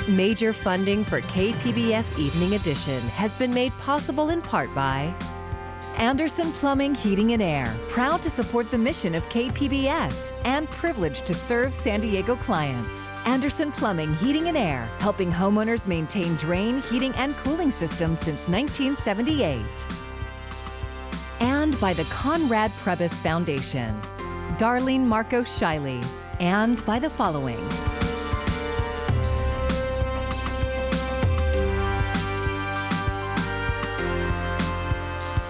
Major funding for KPBS Evening Edition has been made possible in part by Anderson Plumbing, Heating and Air, proud to support the mission of KPBS and privileged to serve San Diego clients. Anderson Plumbing, Heating and Air, helping homeowners maintain drain, heating, and cooling systems since 1978. And by the Conrad Prebys Foundation, Darlene Marco Shiley, and by the following.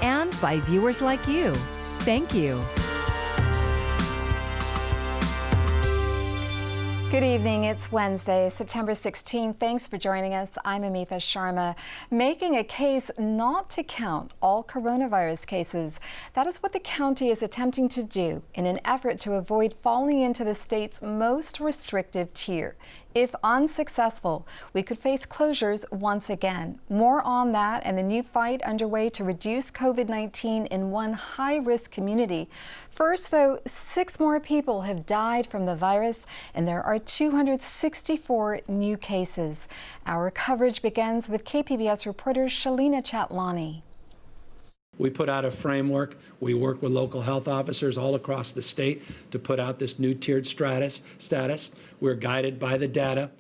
And by viewers like you. Thank you. Good evening. It's Wednesday, September 16th. Thanks for joining us. I'm Amitha Sharma. Making a case not to count all coronavirus cases. That is what the county is attempting to do in an effort to avoid falling into the state's most restrictive tier. If unsuccessful, we could face closures once again. More on that and the new fight underway to reduce COVID-19 in one high-risk community. First, though, 6 more people have died from the virus, and there are 264 new cases. Our coverage begins with KPBS reporter Shalina Chatlani. We put out a framework. We work with local health officers all across the state to put out this new tiered status. We're guided by the data.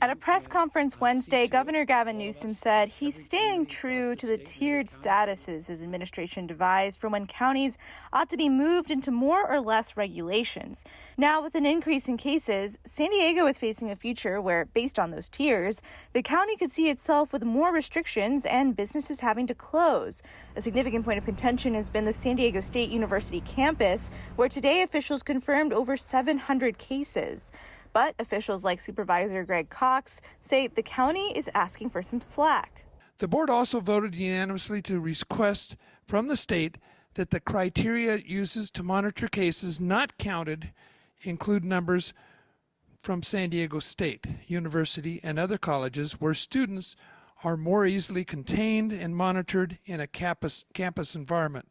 At a press conference Wednesday, Governor Gavin Newsom said he's staying true to the tiered statuses his administration devised for when counties ought to be moved into more or less regulations. Now, with an increase in cases, San Diego is facing a future where, based on those tiers, the county could see itself with more restrictions and businesses having to close. A significant point of contention has been the San Diego State University campus, where today officials confirmed over 700 cases. But officials like Supervisor Greg Cox say the county is asking for some slack. The board also voted unanimously to request from the state that the criteria it uses to monitor cases not counted include numbers from San Diego State University and other colleges where students are more easily contained and monitored in a campus environment.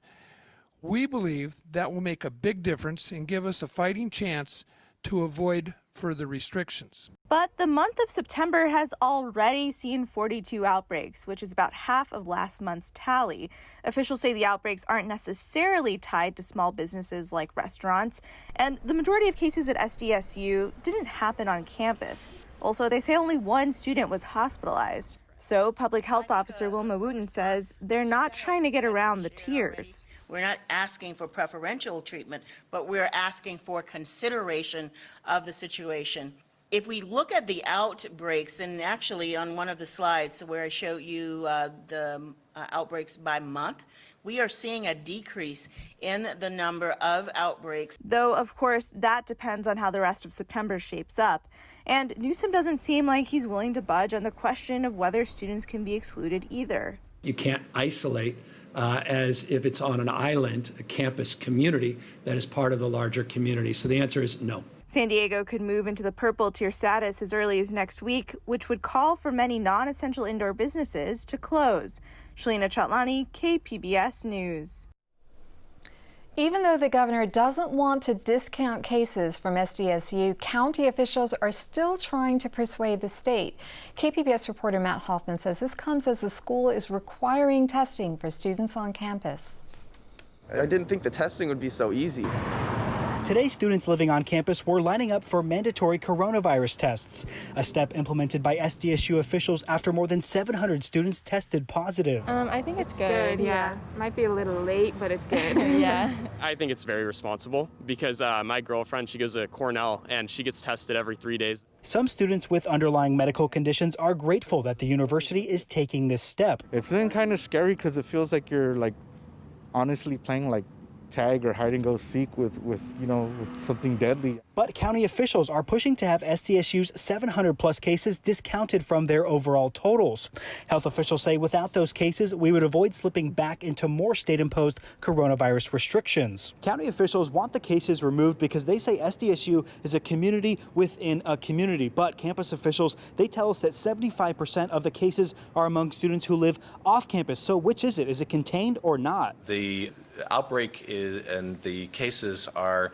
We believe that will make a big difference and give us a fighting chance to avoid further restrictions. But the month of September has already seen 42 outbreaks, which is about half of last month's tally. Officials say the outbreaks aren't necessarily tied to small businesses like restaurants, and the majority of cases at SDSU didn't happen on campus. Also, they say only 1 student was hospitalized. So Public Health Officer Wilma Wooten says they're not trying to get around the tiers. We're not asking for preferential treatment, but we're asking for consideration of the situation. If we look at the outbreaks, and actually on one of the slides where I showed you the outbreaks by month, we are seeing a decrease in the number of outbreaks. Though, of course, that depends on how the rest of September shapes up. And Newsom doesn't seem like he's willing to budge on the question of whether students can be excluded either. You can't isolate as if it's on an island, a campus community that is part of the larger community. So the answer is no. San Diego could move into the purple tier status as early as next week, which would call for many non-essential indoor businesses to close. Shalina Chatlani, KPBS News. Even though the governor doesn't want to discount cases from SDSU, county officials are still trying to persuade the state. KPBS reporter Matt Hoffman says this comes as the school is requiring testing for students on campus. I didn't think the testing would be so easy. Today, students living on campus were lining up for mandatory coronavirus tests, a step implemented by SDSU officials after more than 700 students tested positive. I think it's good, yeah. Might be a little late, but it's good. Yeah. I think it's very responsible because my girlfriend, she goes to Cornell and she gets tested every 3 days. Some students with underlying medical conditions are grateful that the university is taking this step. It's been kind of scary because it feels like you're honestly playing tag or hide and go seek with something deadly. But county officials are pushing to have SDSU's 700 plus cases discounted from their overall totals. Health officials say without those cases, we would avoid slipping back into more state-imposed coronavirus restrictions. County officials want the cases removed because they say SDSU is a community within a community. But campus officials, they tell us that 75% of the cases are among students who live off campus. So which is it? Is it contained or not? The outbreak and the cases are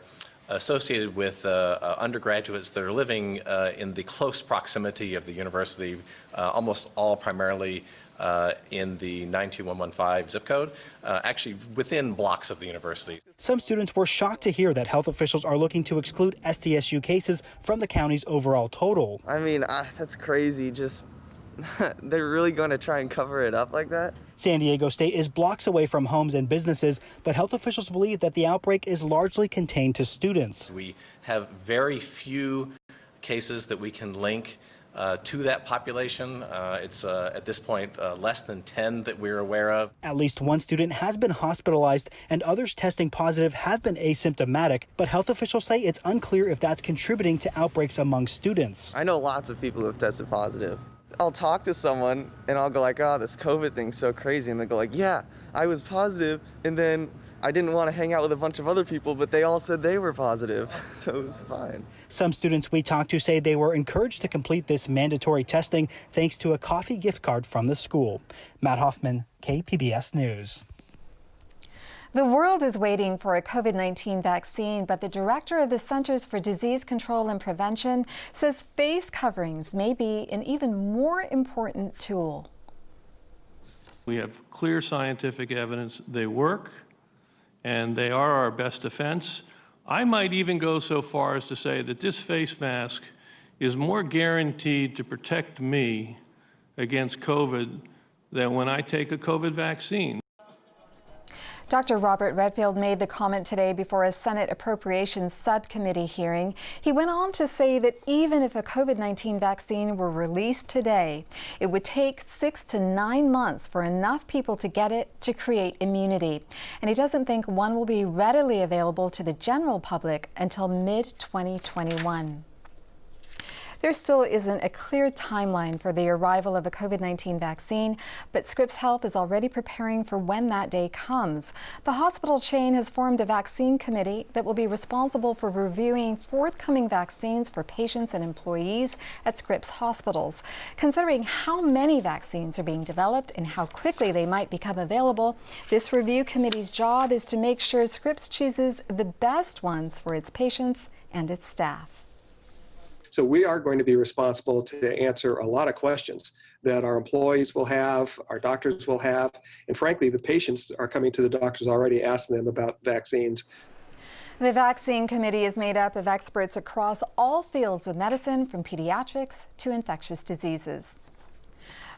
associated with undergraduates that are living in the close proximity of the university, almost all primarily in the 92115 zip code, actually within blocks of the university. Some students were shocked to hear that health officials are looking to exclude SDSU cases from the county's overall total. I mean, that's crazy. Just they're really going to try and cover it up like that? San Diego State is blocks away from homes and businesses, but health officials believe that the outbreak is largely contained to students. We have very few cases that we can link to that population. It's at this point less than 10 that we're aware of. At least one student has been hospitalized and others testing positive have been asymptomatic, but health officials say it's unclear if that's contributing to outbreaks among students. I know lots of people who have tested positive. I'll talk to someone and I'll go like, oh, this COVID thing's so crazy. And they'll go like, yeah, I was positive, and then I didn't want to hang out with a bunch of other people, but they all said they were positive, so it was fine. Some students we talked to say they were encouraged to complete this mandatory testing thanks to a coffee gift card from the school. Matt Hoffman, KPBS News. The world is waiting for a COVID-19 vaccine, but the director of the Centers for Disease Control and Prevention says face coverings may be an even more important tool. We have clear scientific evidence they work, and they are our best defense. I might even go so far as to say that this face mask is more guaranteed to protect me against COVID than when I take a COVID vaccine. Dr. Robert Redfield made the comment today before a Senate Appropriations Subcommittee hearing. He went on to say that even if a COVID-19 vaccine were released today, it would take 6 to 9 months for enough people to get it to create immunity. And he doesn't think one will be readily available to the general public until mid-2021. There still isn't a clear timeline for the arrival of a COVID-19 vaccine, but Scripps Health is already preparing for when that day comes. The hospital chain has formed a vaccine committee that will be responsible for reviewing forthcoming vaccines for patients and employees at Scripps hospitals. Considering how many vaccines are being developed and how quickly they might become available, this review committee's job is to make sure Scripps chooses the best ones for its patients and its staff. So we are going to be responsible to answer a lot of questions that our employees will have, our doctors will have, and frankly, the patients are coming to the doctors already asking them about vaccines. The vaccine committee is made up of experts across all fields of medicine, from pediatrics to infectious diseases.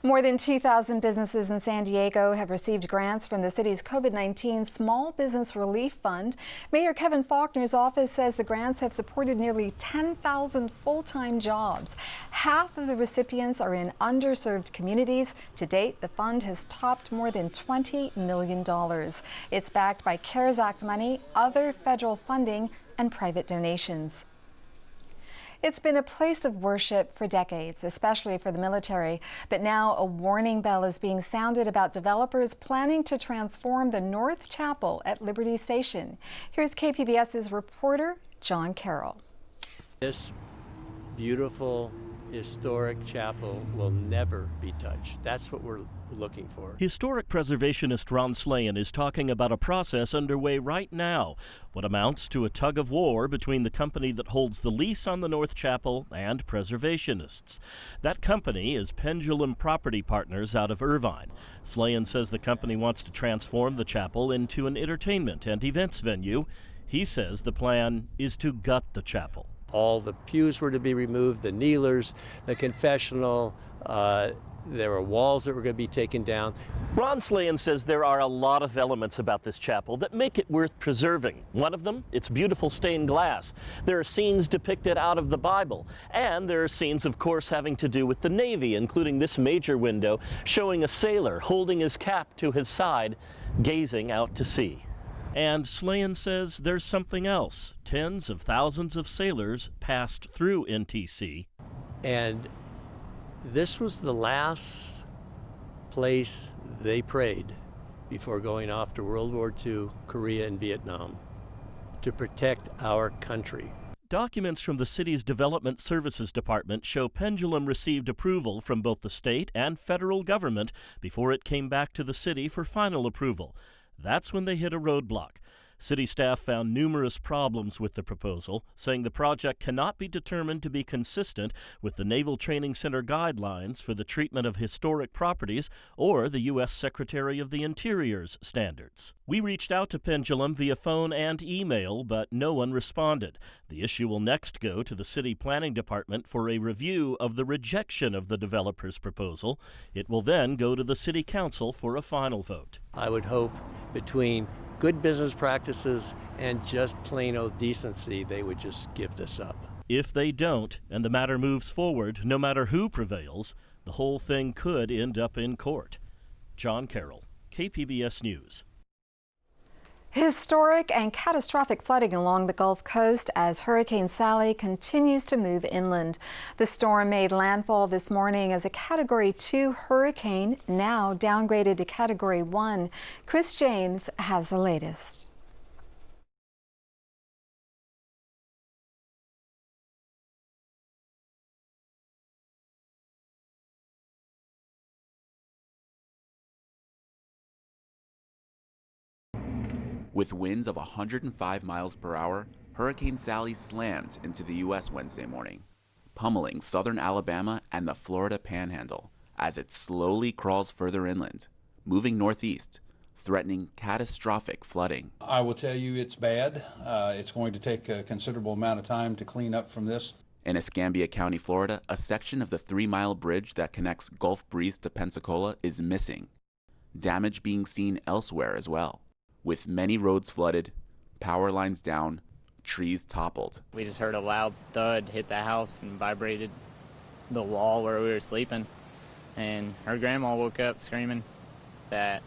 More than 2,000 businesses in San Diego have received grants from the city's COVID-19 Small Business Relief Fund. Mayor Kevin Faulkner's office says the grants have supported nearly 10,000 full-time jobs. Half of the recipients are in underserved communities. To date, the fund has topped more than $20 million. It's backed by CARES Act money, other federal funding, and private donations. It's been a place of worship for decades, especially for the military. But now a warning bell is being sounded about developers planning to transform the North Chapel at Liberty Station. Here's KPBS's reporter, John Carroll. This beautiful, historic chapel will never be touched. That's what we're looking for. Historic preservationist Ron Slayan is talking about a process underway right now, what amounts to a tug of war between the company that holds the lease on the North Chapel and preservationists. That company is Pendulum Property Partners out of Irvine. Slayan says the company wants to transform the chapel into an entertainment and events venue. He says the plan is to gut the chapel. All the pews were to be removed, the kneelers, the confessional, there were walls that were going to be taken down. Ron Slayan says there are a lot of elements about this chapel that make it worth preserving. One of them, it's beautiful stained glass. There are scenes depicted out of the Bible. And there are scenes, of course, having to do with the Navy, including this major window showing a sailor holding his cap to his side, gazing out to sea. And Slayan says there's something else. Tens of thousands of sailors passed through NTC. And this was the last place they prayed before going off to World War II, Korea, and Vietnam, to protect our country. Documents from the city's Development Services Department show Pendulum received approval from both the state and federal government before it came back to the city for final approval. That's when they hit a roadblock. City staff found numerous problems with the proposal, saying the project cannot be determined to be consistent with the Naval Training Center guidelines for the treatment of historic properties or the U.S. Secretary of the Interior's standards. We reached out to Pendulum via phone and email, but no one responded. The issue will next go to the City Planning Department for a review of the rejection of the developer's proposal. It will then go to the City Council for a final vote. I would hope between good business practices and just plain old decency, they would just give this up. If they don't, and the matter moves forward, no matter who prevails, the whole thing could end up in court. John Carroll, KPBS News. Historic and catastrophic flooding along the Gulf Coast as Hurricane Sally continues to move inland. The storm made landfall this morning as a Category 2 hurricane, now downgraded to Category 1. Chris James has the latest. With winds of 105 miles per hour, Hurricane Sally slammed into the U.S. Wednesday morning, pummeling southern Alabama and the Florida Panhandle as it slowly crawls further inland, moving northeast, threatening catastrophic flooding. I will tell you it's bad. It's going to take a considerable amount of time to clean up from this. In Escambia County, Florida, a section of the 3-mile bridge that connects Gulf Breeze to Pensacola is missing, damage being seen elsewhere as well. With many roads flooded, power lines down, trees toppled. We just heard a loud thud hit the house and vibrated the wall where we were sleeping. And her grandma woke up screaming that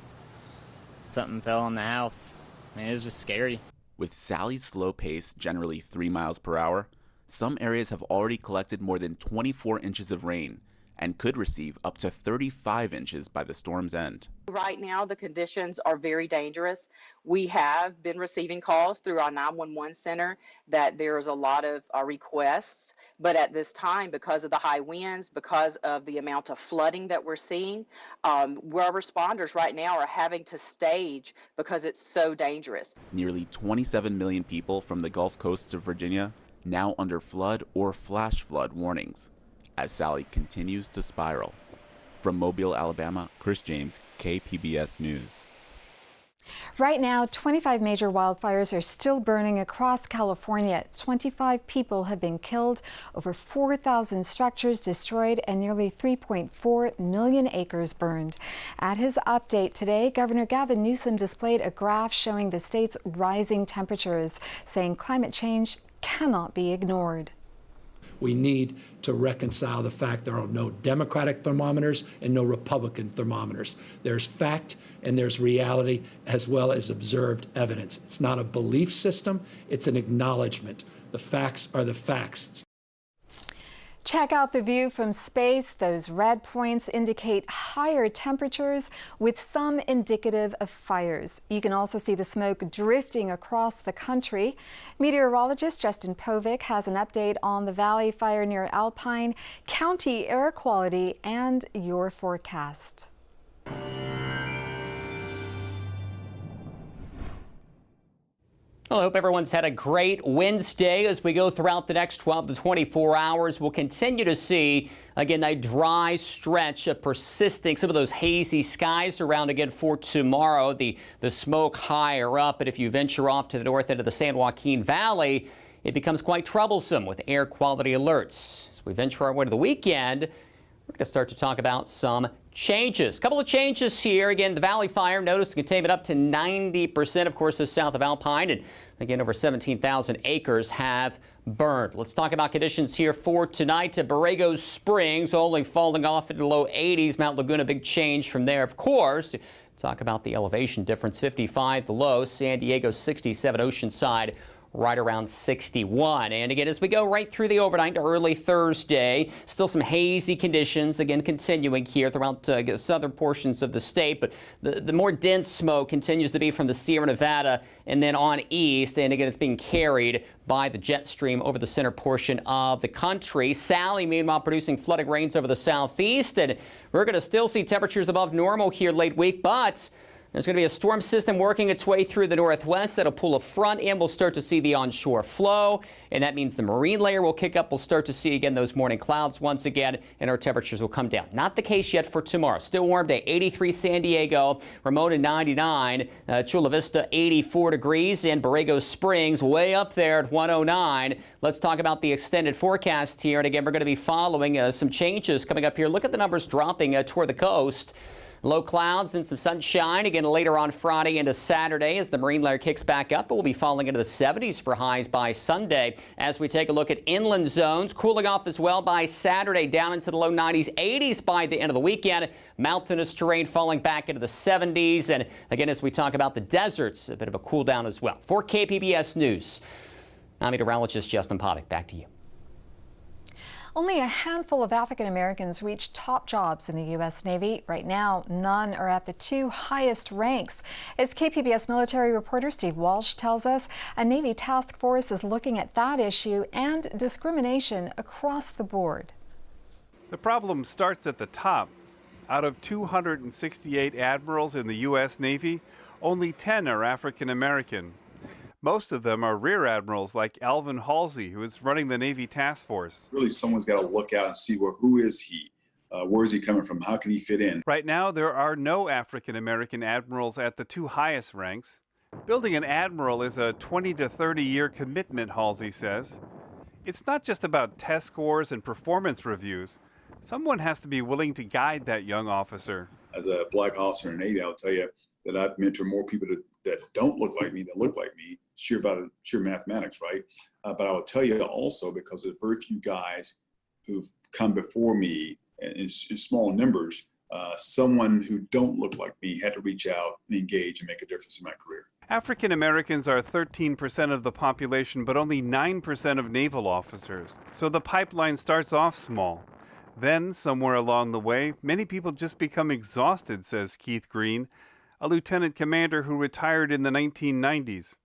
something fell on the house. I mean, it was just scary. With Sally's slow pace, generally 3 miles per hour, some areas have already collected more than 24 inches of rain and could receive up to 35 inches by the storm's end. Right now, the conditions are very dangerous. We have been receiving calls through our 911 center that there's a lot of requests, but at this time, because of the high winds, because of the amount of flooding that we're seeing, where responders right now are having to stage because it's so dangerous. Nearly 27 million people from the Gulf Coast of Virginia now under flood or flash flood warnings as Sally continues to spiral. From Mobile, Alabama, Chris James, KPBS News. Right now, 25 major wildfires are still burning across California. 25 people have been killed, over 4,000 structures destroyed, and nearly 3.4 million acres burned. At his update today, Governor Gavin Newsom displayed a graph showing the state's rising temperatures, saying climate change cannot be ignored. We need to reconcile the fact there are no Democratic thermometers and no Republican thermometers. There's fact and there's reality as well as observed evidence. It's not a belief system, it's an acknowledgement. The facts are the facts. Check out the view from space. Those red points indicate higher temperatures with some indicative of fires. You can also see the smoke drifting across the country. Meteorologist Justin Povic has an update on the Valley Fire near Alpine, county air quality, and your forecast. Well, I hope everyone's had a great Wednesday. As we go throughout the next 12 to 24 hours, we'll continue to see, again, that dry stretch of persisting, some of those hazy skies around again for tomorrow, the smoke higher up. But if you venture off to the north end of the San Joaquin Valley, it becomes quite troublesome with air quality alerts. As we venture our way to the weekend, we're going to start to talk about some changes. A couple of changes here. Again, the Valley Fire notice containment up to 90%, of course, is south of Alpine. And again, over 17,000 acres have burned. Let's talk about conditions here for tonight. Borrego Springs only falling off into the low 80s. Mount Laguna, big change from there, of course. Talk about the elevation difference, 55 the low. San Diego, 67. Oceanside, right around 61. And again, as we go right through the overnight to early Thursday, still some hazy conditions, again, continuing here throughout southern portions of the state. But the more dense smoke continues to be from the Sierra Nevada and then on east. And again, it's being carried by the jet stream over the center portion of the country. Sally, meanwhile, producing flooding rains over the southeast. And we're going to still see temperatures above normal here late week, but There's going to be a storm system working its way through the northwest that'll pull a front in. We'll start to see the onshore flow, and that means the marine layer will kick up. We'll start to see again those morning clouds once again, and our temperatures will come down. Not the case yet for tomorrow. Still warm day, 83 San Diego, Ramona 99, Chula Vista 84 degrees, and Borrego Springs way up there at 109. Let's talk about the extended forecast here, and again we're going to be following some changes coming up here. Look at the numbers dropping toward the coast. Low clouds and some sunshine again later on Friday into Saturday as the marine layer kicks back up, but we'll be falling into the 70s for highs by Sunday. As we take a look at inland zones, cooling off as well by Saturday, down into the low 90s, 80s by the end of the weekend. Mountainous terrain falling back into the 70s. And again, as we talk about the deserts, a bit of a cool down as well. For KPBS News, I'm meteorologist Justin Povick. Back to you. Only a handful of African Americans reach top jobs in the U.S. Navy. Right now, none are at the two highest ranks. As KPBS military reporter Steve Walsh tells us, a Navy task force is looking at that issue and discrimination across the board. The problem starts at the top. Out of 268 admirals in the U.S. Navy, only 10 are African American. Most of them are rear admirals like Alvin Halsey, who is running the Navy task force. Really, someone's got to look out and see, well, who is he? Where is he coming from? How can he fit in? Right now, there are no African American admirals at the two highest ranks. Building an admiral is a 20 to 30 year commitment, Halsey says. It's not just about test scores and performance reviews. Someone has to be willing to guide that young officer. As a black officer in the Navy, I'll tell you that I've mentored more people that don't look like me than look like me. Sheer mathematics, right? But I will tell you also, because there's very few guys who've come before me in small numbers, someone who don't look like me had to reach out and engage and make a difference in my career. African Americans are 13% of the population, but only 9% of naval officers. So the pipeline starts off small. Then, somewhere along the way, many people just become exhausted, says Keith Green, a lieutenant commander who retired in the 1990s.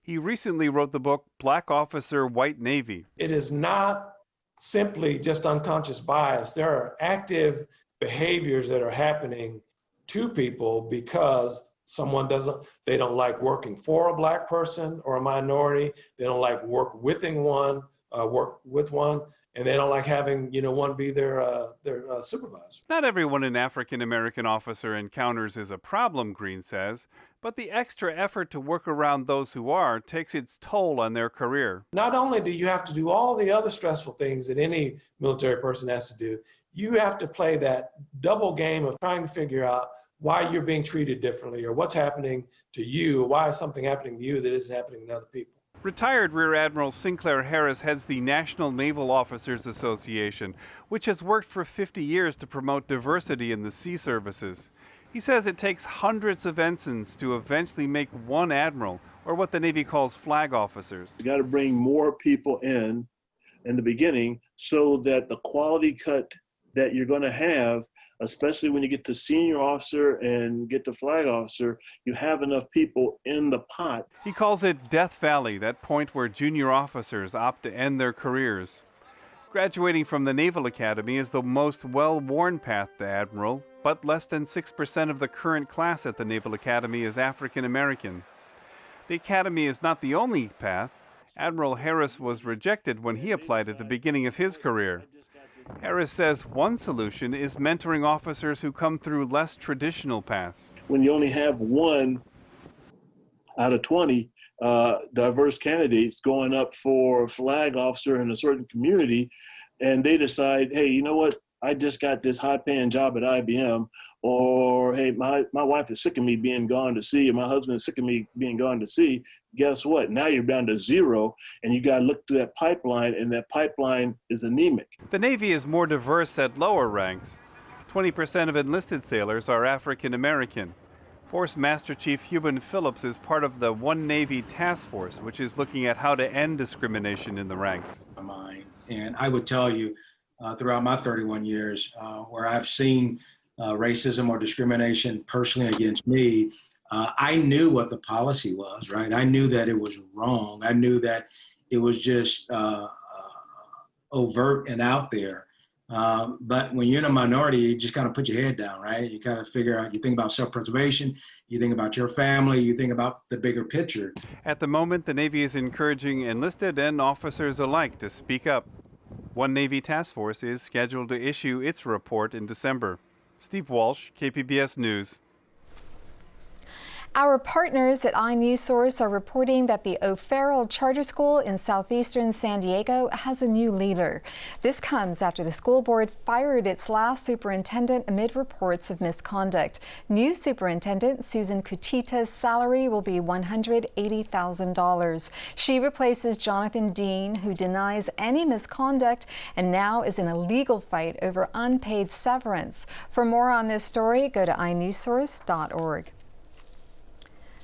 He recently wrote the book Black Officer, White Navy. It is not simply just unconscious bias. There are active behaviors that are happening to people because they don't like working for a black person or a minority. They don't like work with one, and they don't like having one be their supervisor. Not everyone an African American officer encounters is a problem, Green says, but the extra effort to work around those who are takes its toll on their career. Not only do you have to do all the other stressful things that any military person has to do, you have to play that double game of trying to figure out why you're being treated differently or what's happening to you, or why is something happening to you that isn't happening to other people. Retired Rear Admiral Sinclair Harris heads the National Naval Officers Association, which has worked for 50 years to promote diversity in the sea services. He says it takes hundreds of ensigns to eventually make one admiral, or what the Navy calls flag officers. You got to bring more people in the beginning so that the quality cut that you're going to have, especially when you get to senior officer and get to flag officer, you have enough people in the pot. He calls it Death Valley, that point where junior officers opt to end their careers. Graduating from the Naval Academy is the most well-worn path to admiral, but less than 6% of the current class at the Naval Academy is African American. The Academy is not the only path. Admiral Harris was rejected when he applied at the beginning of his career. Harris says one solution is mentoring officers who come through less traditional paths. When you only have one out of 20 diverse candidates going up for flag officer in a certain community, and they decide, hey, you know what, I just got this high-paying job at IBM, or hey, my wife is sick of me being gone to sea, or my husband is sick of me being gone to sea. Guess what? Now you're down to zero, and you got to look through that pipeline, and that pipeline is anemic. The Navy is more diverse at lower ranks. 20% of enlisted sailors are African American. Force Master Chief Hubin Phillips is part of the One Navy Task Force, which is looking at how to end discrimination in the ranks. And I would tell you, throughout my 31 years, where I've seen racism or discrimination personally against me, I knew what the policy was, right? I knew that it was wrong. I knew that it was just overt and out there. But when you're in a minority, you just kind of put your head down, right? You kind of figure out, you think about self-preservation, you think about your family, you think about the bigger picture. At the moment, the Navy is encouraging enlisted and officers alike to speak up. One Navy task force is scheduled to issue its report in December. Steve Walsh, KPBS News. Our partners at iNewsSource are reporting that the O'Farrell Charter School in southeastern San Diego has a new leader. This comes after the school board fired its last superintendent amid reports of misconduct. New superintendent Susan Kutita's salary will be $180,000. She replaces Jonathan Dean, who denies any misconduct and now is in a legal fight over unpaid severance. For more on this story, go to iNewsSource.org.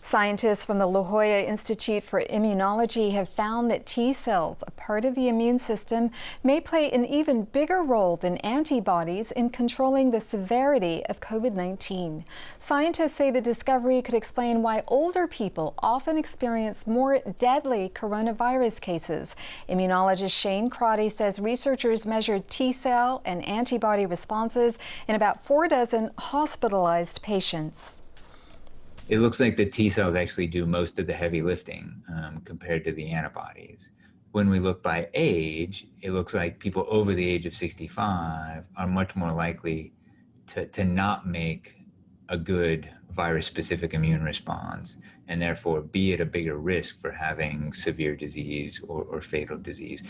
Scientists from the La Jolla Institute for Immunology have found that T cells, a part of the immune system, may play an even bigger role than antibodies in controlling the severity of COVID-19. Scientists say the discovery could explain why older people often experience more deadly coronavirus cases. Immunologist Shane Crotty says researchers measured T cell and antibody responses in about 4 dozen hospitalized patients. It looks like the T cells actually do most of the heavy lifting compared to the antibodies. When we look by age, it looks like people over the age of 65 are much more likely to not make a good virus-specific immune response and therefore be at a bigger risk for having severe disease or fatal disease.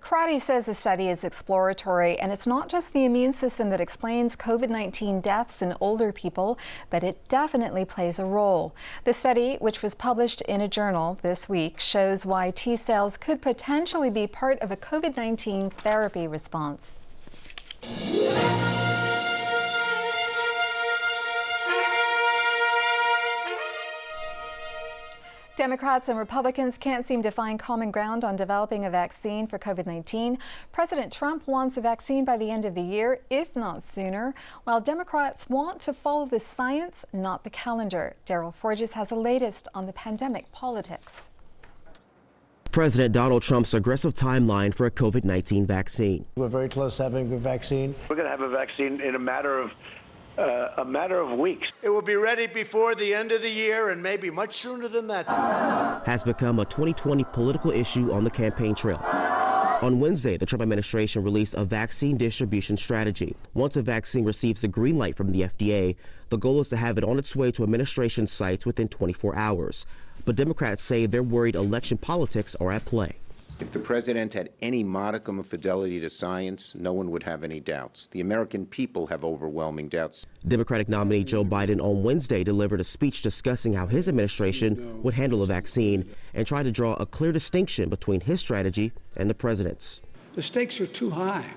Crotty says the study is exploratory, and it's not just the immune system that explains COVID-19 deaths in older people, but it definitely plays a role. The study, which was published in a journal this week, shows why T cells could potentially be part of a COVID-19 therapy response. Democrats and Republicans can't seem to find common ground on developing a vaccine for COVID-19. President Trump wants a vaccine by the end of the year, if not sooner, while Democrats want to follow the science, not the calendar. Daryl Forges has the latest on the pandemic politics. President Donald Trump's aggressive timeline for a COVID-19 vaccine. We're very close to having a vaccine. We're going to have a vaccine in a matter of weeks. It will be ready before the end of the year and maybe much sooner than that. Has become a 2020 political issue on the campaign trail. On Wednesday, the Trump administration released a vaccine distribution strategy. Once a vaccine receives the green light from the FDA, the goal is to have it on its way to administration sites within 24 hours. But Democrats say they're worried election politics are at play. If the president had any modicum of fidelity to science, no one would have any doubts. The American people have overwhelming doubts. Democratic nominee Joe Biden on Wednesday delivered a speech discussing how his administration would handle a vaccine and tried to draw a clear distinction between his strategy and the president's. The stakes are too high.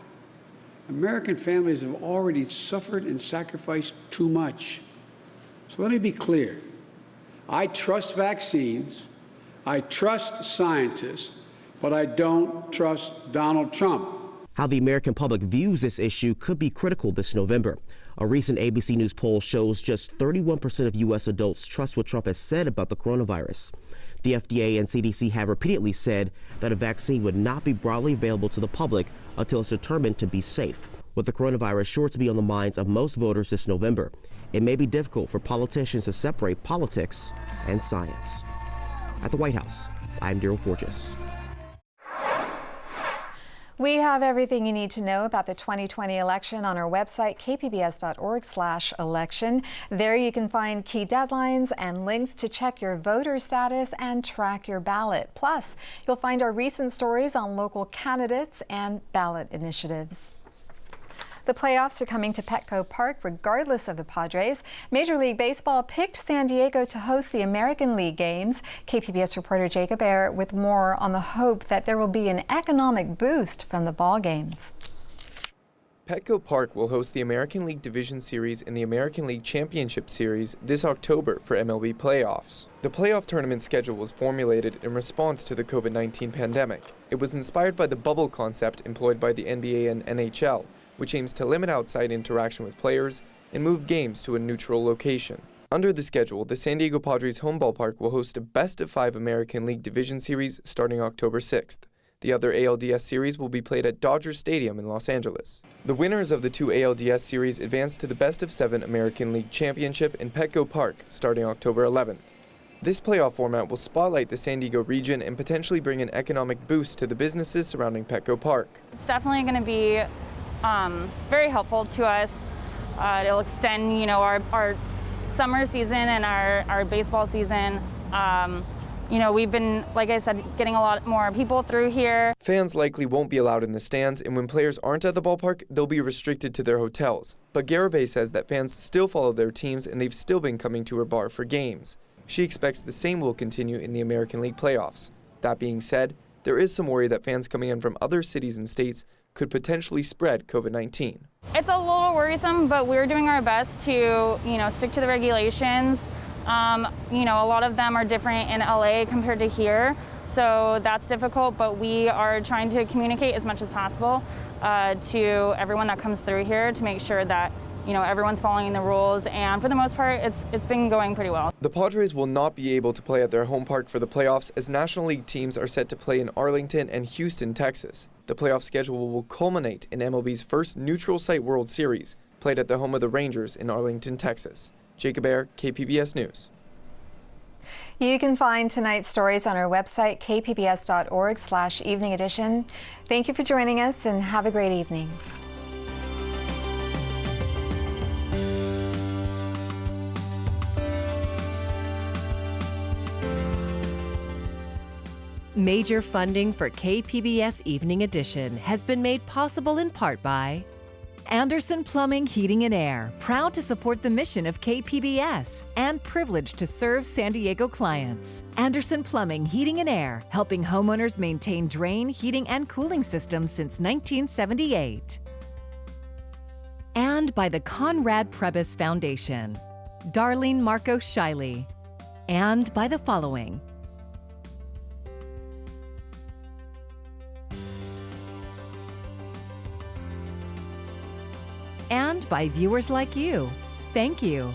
American families have already suffered and sacrificed too much. So let me be clear. I trust vaccines. I trust scientists. But I don't trust Donald Trump. How the American public views this issue could be critical this November. A recent ABC News poll shows just 31% of U.S. adults trust what Trump has said about the coronavirus. The FDA and CDC have repeatedly said that a vaccine would not be broadly available to the public until it's determined to be safe. With the coronavirus sure to be on the minds of most voters this November, it may be difficult for politicians to separate politics and science. At the White House, I'm Daryl Forges. We have everything you need to know about the 2020 election on our website, kpbs.org/election. There you can find key deadlines and links to check your voter status and track your ballot. Plus, you'll find our recent stories on local candidates and ballot initiatives. The playoffs are coming to Petco Park regardless of the Padres. Major League Baseball picked San Diego to host the American League games. KPBS reporter Jacob Ayer with more on the hope that there will be an economic boost from the ball games. Petco Park will host the American League Division Series and the American League Championship Series this October for MLB playoffs. The playoff tournament schedule was formulated in response to the COVID-19 pandemic. It was inspired by the bubble concept employed by the NBA and NHL, which aims to limit outside interaction with players and move games to a neutral location. Under the schedule, the San Diego Padres home ballpark will host a best-of-5 American League Division Series starting October 6th. The other ALDS series will be played at Dodger Stadium in Los Angeles. The winners of the 2 ALDS series advance to the Best of 7 American League Championship in Petco Park starting October 11th. This playoff format will spotlight the San Diego region and potentially bring an economic boost to the businesses surrounding Petco Park. It's definitely going to be very helpful to us. It'll extend, our summer season and our baseball season. We've been, like I said, getting a lot more people through here. Fans likely won't be allowed in the stands, and when players aren't at the ballpark, they'll be restricted to their hotels. But Garibay says that fans still follow their teams, and they've still been coming to her bar for games. She expects the same will continue in the American League playoffs. That being said, there is some worry that fans coming in from other cities and states could potentially spread COVID-19. It's a little worrisome, but we're doing our best to, stick to the regulations. A lot of them are different in LA compared to here, so that's difficult, but we are trying to communicate as much as possible to everyone that comes through here to make sure that everyone's following the rules, and for the most part, it's been going pretty well. The Padres will not be able to play at their home park for the playoffs as National League teams are set to play in Arlington and Houston, Texas. The playoff schedule will culminate in MLB's first neutral site World Series, played at the home of the Rangers in Arlington, Texas. Jacob Ayer, KPBS News. You can find tonight's stories on our website, kpbs.org/evening edition. Thank you for joining us and have a great evening. Major funding for KPBS Evening Edition has been made possible in part by Anderson Plumbing, Heating and Air, proud to support the mission of KPBS and privileged to serve San Diego clients. Anderson Plumbing, Heating and Air, helping homeowners maintain drain, heating, and cooling systems since 1978. And by the Conrad Prebys Foundation, Darlene Marcos Shiley. And by the following: and by viewers like you. Thank you.